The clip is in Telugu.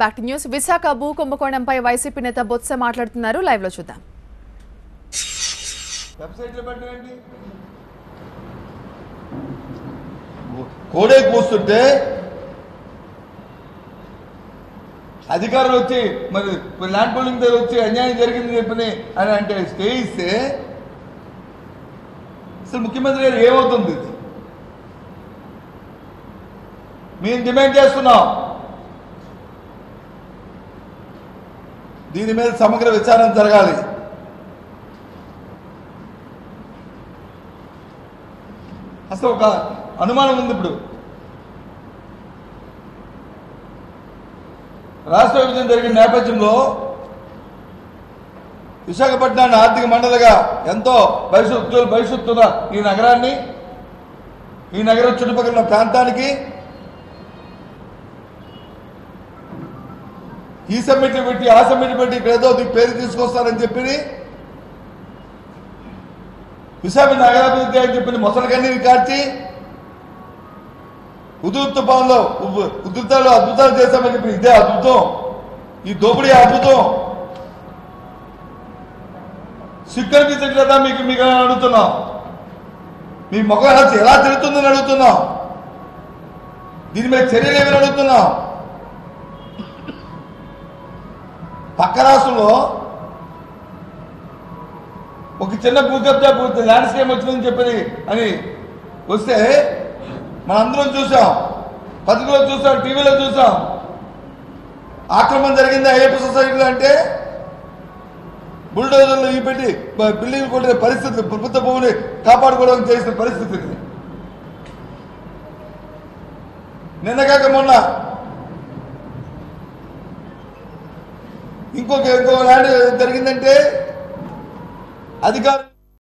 Back to news. విశాఖ భూ కుంభకోణంపై వైసీపీ నేత బొత్స మాట్లాడుతున్నారు. లైవ్ లో చూద్దాం. వెబ్సైట్ లో పెట్టండి. కోడే కూస్తుంటే అధికారులు వచ్చి మరి ల్యాండ్ పోలింగ్ దగ్గర వచ్చి అన్యాయం జరిగింది చెప్పని అని అంటే స్టే ఇస్తే అసలు ముఖ్యమంత్రి గారు ఏమవుతుంది? మేము డిమాండ్ చేస్తున్నాం, దీని మీద సమగ్ర విచారణ జరగాలి. అసలు ఒక అనుమానం ఉంది. ఇప్పుడు రాష్ట్ర విభజన జరిగిన నేపథ్యంలో విశాఖపట్నాన్ని ఆర్థిక మండలిగా ఎంతో భవిష్యత్తున్న ఈ నగరాన్ని, ఈ నగరం చుట్టుపక్కల ప్రాంతానికి ఈ సమ్మిట్ పెట్టి ఆ సమ్మిట్ పెట్టి ఏదో పేరు తీసుకొస్తారని చెప్పి విశాఖ నగరాభివృద్ధి అని చెప్పి మొసలి కన్నీరు కార్చి తుఫాన్లో ఉధృతాలు అద్భుతాలు చేశామని చెప్పి ఇదే అద్భుతం, ఈ దోపిడీ అద్భుతం. సిగ్గు అనిపించట్లేదా మీకు అడుగుతున్నాం? మీ ముఖం ఎలా తిరుగుతుందని అడుగుతున్నాం. దీని మీద చర్యలు ఏమని అడుగుతున్నాం? పక్క రాష్ట్రంలో ఒక చిన్న భూకబ్జా ల్యాండ్స్కేప్ వచ్చిందని చెప్పి అని వస్తే మనందరం చూసాం, పత్రికలో చూసాం, టీవీలో చూసాం. ఆక్రమణ జరిగింది అయ్యప్ప సొసైటీలో అంటే బుల్డోజర్లు ఈ పెట్టి బిల్డింగ్ కొట్టిన పరిస్థితి, ప్రభుత్వ భూమిని కాపాడుకోవడానికి చేసిన పరిస్థితి. నిన్నగాక మొన్న ఇంకో ల్యాండ్ జరిగిందంటే అధికారులు